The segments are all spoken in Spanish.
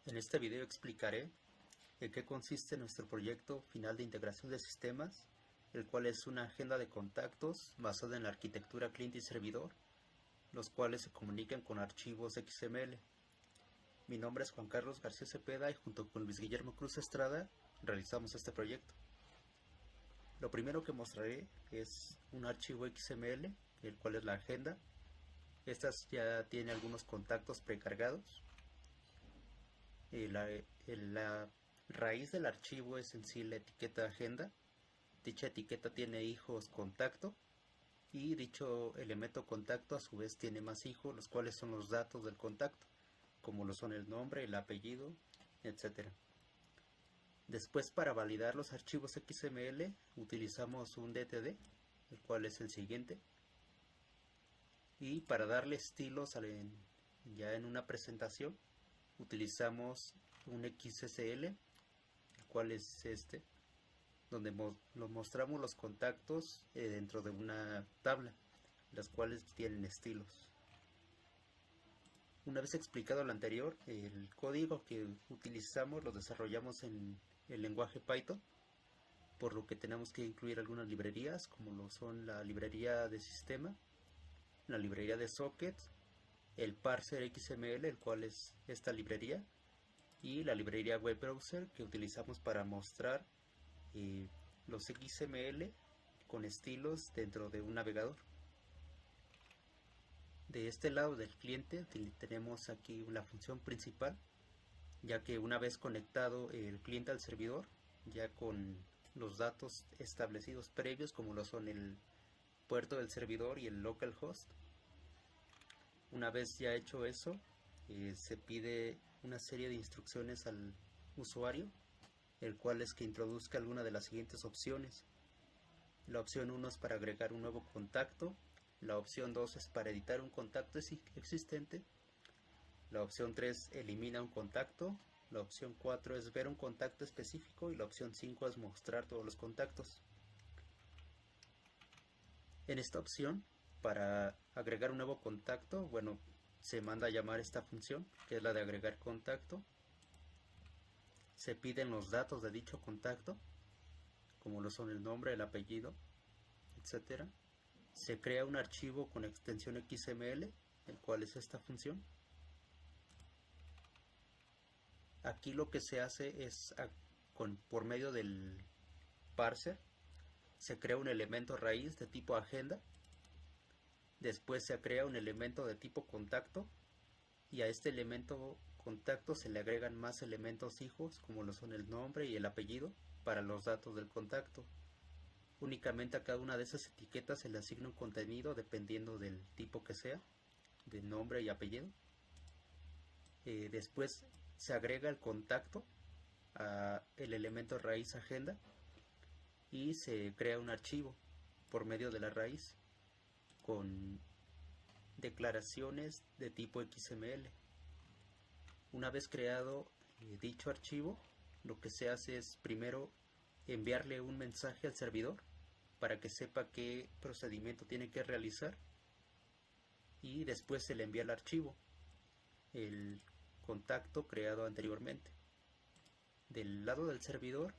En este video explicaré en qué consiste nuestro proyecto final de integración de sistemas, el cual es una agenda de contactos basada en la arquitectura cliente y servidor, los cuales se comunican con archivos XML. Mi nombre es Juan Carlos García Cepeda y junto con Luis Guillermo Cruz Estrada realizamos este proyecto. Lo primero que mostraré es un archivo XML, el cual es la agenda. Esta ya tiene algunos contactos precargados. La raíz del archivo es en sí la etiqueta agenda. Dicha etiqueta tiene hijos contacto y dicho elemento contacto a su vez tiene más hijos, los cuales son los datos del contacto, como lo son el nombre, el apellido, etc. Después, para validar los archivos XML utilizamos un DTD, el cual es el siguiente, y para darle estilos ya en una presentación utilizamos un XSL, el cual es este, donde mostramos los contactos dentro de una tabla, las cuales tienen estilos. Una vez explicado lo anterior, el código que utilizamos lo desarrollamos en el lenguaje Python, por lo que tenemos que incluir algunas librerías, como lo son la librería de sistema, la librería de socket, el parser XML, el cual es esta librería, y la librería web browser que utilizamos para mostrar los XML con estilos dentro de un navegador. De este lado del cliente tenemos aquí la función principal, ya que una vez conectado el cliente al servidor, ya con los datos establecidos previos, como lo son el puerto del servidor y el localhost, una vez ya hecho eso, se pide una serie de instrucciones al usuario, el cual es que introduzca alguna de las siguientes opciones. La opción 1 es para agregar un nuevo contacto, la opción 2 es para editar un contacto existente, la opción 3 elimina un contacto, la opción 4 es ver un contacto específico y la opción 5 es mostrar todos los contactos. En esta opción, para agregar un nuevo contacto, se manda a llamar esta función, que es la de agregar contacto. Se piden los datos de dicho contacto, como lo son el nombre, el apellido, etc. Se crea un archivo con extensión XML, el cual es esta función. Aquí lo que se hace es, por medio del parser, se crea un elemento raíz de tipo agenda. Después se crea un elemento de tipo contacto y a este elemento contacto se le agregan más elementos hijos, como lo son el nombre y el apellido, para los datos del contacto. Únicamente a cada una de esas etiquetas se le asigna un contenido dependiendo del tipo que sea, de nombre y apellido. Después se agrega el contacto a el elemento raíz agenda y se crea un archivo por medio de la raíz con declaraciones de tipo XML. Una vez creado dicho archivo, lo que se hace es primero enviarle un mensaje al servidor para que sepa qué procedimiento tiene que realizar, y después se le envía el archivo, el contacto creado anteriormente. Del lado del servidor,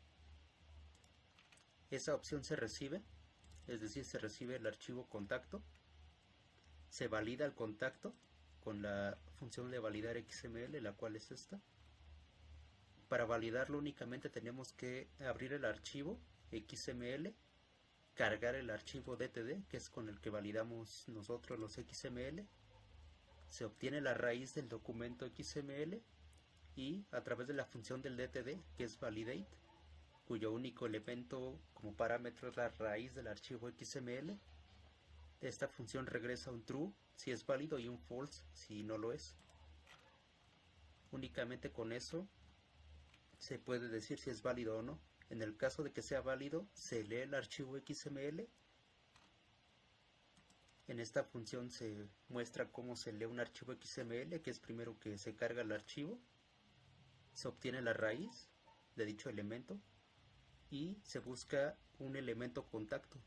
esa opción se recibe, es decir, se recibe el archivo contacto, se valida el contacto con la función de validar XML, la cual es esta. Para validarlo únicamente tenemos que abrir el archivo XML, cargar el archivo DTD, que es con el que validamos nosotros los XML. Se obtiene la raíz del documento XML y a través de la función del DTD, que es validate, cuyo único elemento como parámetro es la raíz del archivo XML, esta función regresa un true si es válido y un false si no lo es. Únicamente con eso se puede decir si es válido o no. En el caso de que sea válido, se lee el archivo XML. En esta función se muestra cómo se lee un archivo XML, que es primero que se carga el archivo, se obtiene la raíz de dicho elemento y se busca un elemento contacto.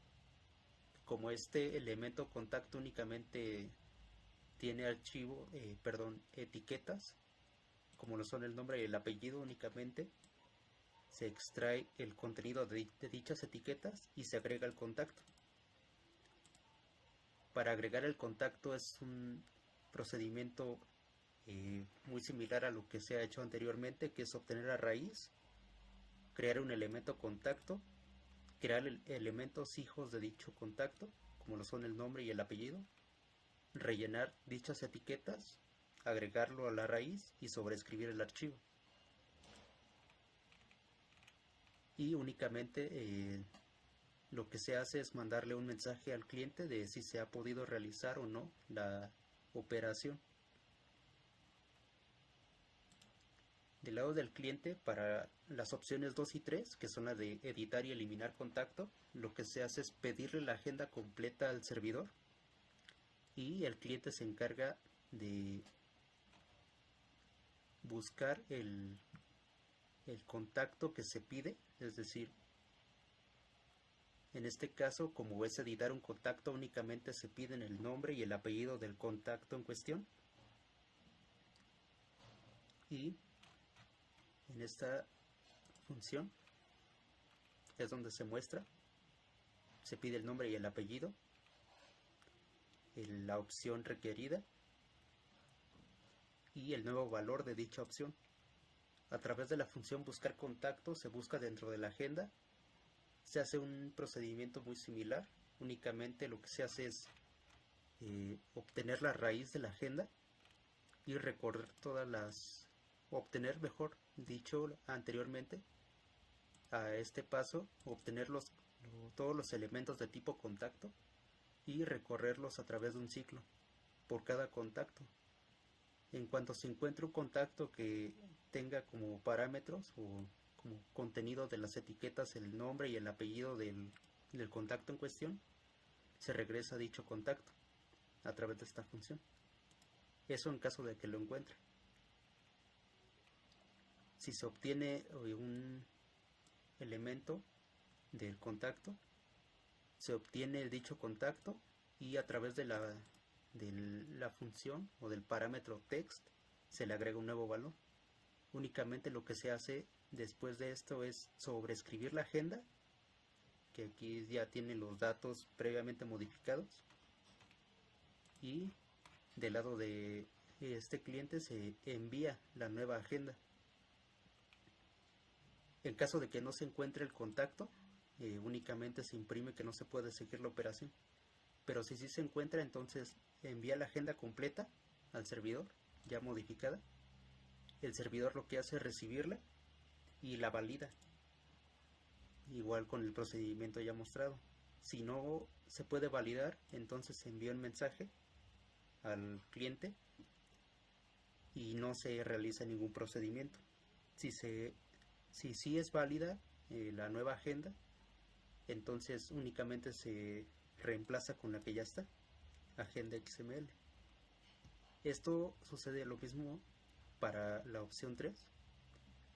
Como este elemento contacto únicamente tiene etiquetas, como lo son el nombre y el apellido únicamente, se extrae el contenido de dichas etiquetas y se agrega el contacto. Para agregar el contacto es un procedimiento muy similar a lo que se ha hecho anteriormente, que es obtener la raíz, crear un elemento contacto, crear elementos hijos de dicho contacto, como lo son el nombre y el apellido, rellenar dichas etiquetas, agregarlo a la raíz y sobreescribir el archivo. Y únicamente lo que se hace es mandarle un mensaje al cliente de si se ha podido realizar o no la operación. Del lado del cliente, para las opciones 2 y 3, que son las de editar y eliminar contacto, lo que se hace es pedirle la agenda completa al servidor y el cliente se encarga de buscar el contacto que se pide, es decir, en este caso, como es editar un contacto, únicamente se piden el nombre y el apellido del contacto en cuestión. Y en esta función es donde se muestra, se pide el nombre y el apellido, la opción requerida y el nuevo valor de dicha opción. A través de la función buscar contacto se busca dentro de la agenda. Se hace un procedimiento muy similar, únicamente lo que se hace es obtener la raíz de la agenda y recorrer todas las, obtener, mejor dicho, anteriormente a este paso, obtener todos los elementos de tipo contacto y recorrerlos a través de un ciclo por cada contacto. En cuanto se encuentre un contacto que tenga como parámetros o como contenido de las etiquetas el nombre y el apellido del contacto en cuestión, se regresa a dicho contacto a través de esta función. Eso en caso de que lo encuentre. Si se obtiene un elemento del contacto, se obtiene dicho contacto y a través de la función o del parámetro text se le agrega un nuevo valor. Únicamente lo que se hace después de esto es sobreescribir la agenda, que aquí ya tiene los datos previamente modificados, y del lado de este cliente se envía la nueva agenda. En caso de que no se encuentre el contacto, únicamente se imprime que no se puede seguir la operación. Pero si sí se encuentra, entonces envía la agenda completa al servidor, ya modificada. El servidor lo que hace es recibirla y la valida, igual con el procedimiento ya mostrado. Si no se puede validar, entonces se envía un mensaje al cliente y no se realiza ningún procedimiento. Si sí es válida la nueva agenda, entonces únicamente se reemplaza con la que ya está, agenda XML. Esto sucede lo mismo para la opción 3,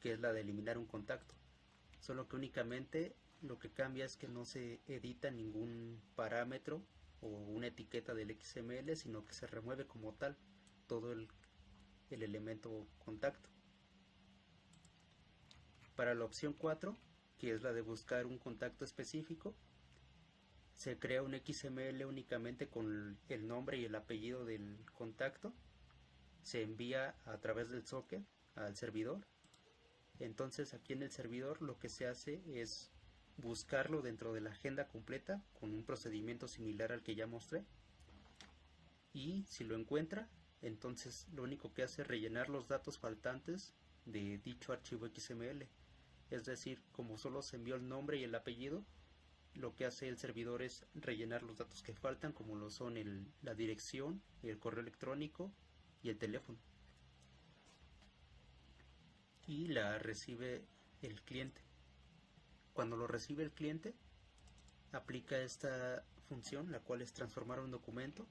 que es la de eliminar un contacto, solo que únicamente lo que cambia es que no se edita ningún parámetro o una etiqueta del XML, sino que se remueve como tal todo el elemento contacto. Para la opción 4, que es la de buscar un contacto específico, se crea un XML únicamente con el nombre y el apellido del contacto, se envía a través del socket al servidor. Entonces aquí en el servidor lo que se hace es buscarlo dentro de la agenda completa con un procedimiento similar al que ya mostré, y si lo encuentra, entonces lo único que hace es rellenar los datos faltantes de dicho archivo XML. Es decir, como solo se envió el nombre y el apellido, lo que hace el servidor es rellenar los datos que faltan, como lo son la dirección, el correo electrónico y el teléfono. Y la recibe el cliente. Cuando lo recibe el cliente, aplica esta función, la cual es transformar un documento.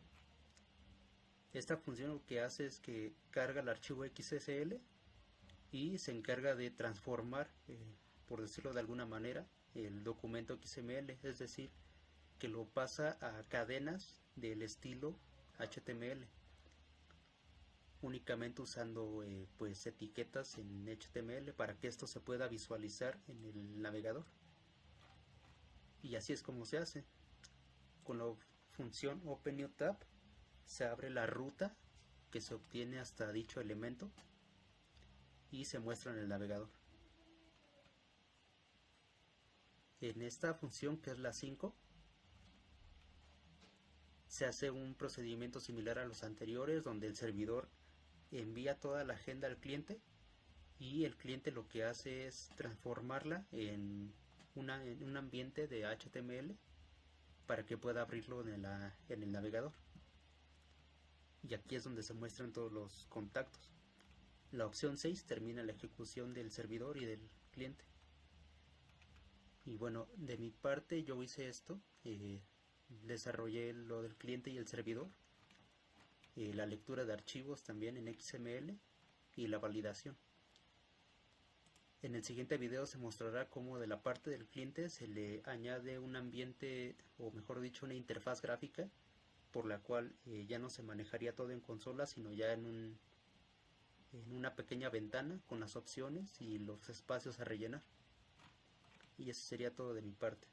Esta función lo que hace es que carga el archivo XSL y se encarga de transformar, por decirlo de alguna manera, el documento XML, es decir, que lo pasa a cadenas del estilo HTML. únicamente usando pues etiquetas en HTML para que esto se pueda visualizar en el navegador. Y así es como se hace. Con la función OpenNewTab se abre la ruta que se obtiene hasta dicho elemento y se muestra en el navegador. En esta función, que es la 5, se hace un procedimiento similar a los anteriores, donde el servidor envía toda la agenda al cliente y el cliente lo que hace es transformarla en un ambiente de HTML para que pueda abrirlo en el navegador. Y aquí es donde se muestran todos los contactos. La opción 6 termina la ejecución del servidor y del cliente. Y bueno, de mi parte yo hice esto, desarrollé lo del cliente y el servidor, la lectura de archivos también en XML y la validación. En el siguiente video se mostrará cómo de la parte del cliente se le añade un ambiente, o mejor dicho, una interfaz gráfica, por la cual ya no se manejaría todo en consola, sino ya en una pequeña ventana con las opciones y los espacios a rellenar. Y eso sería todo de mi parte.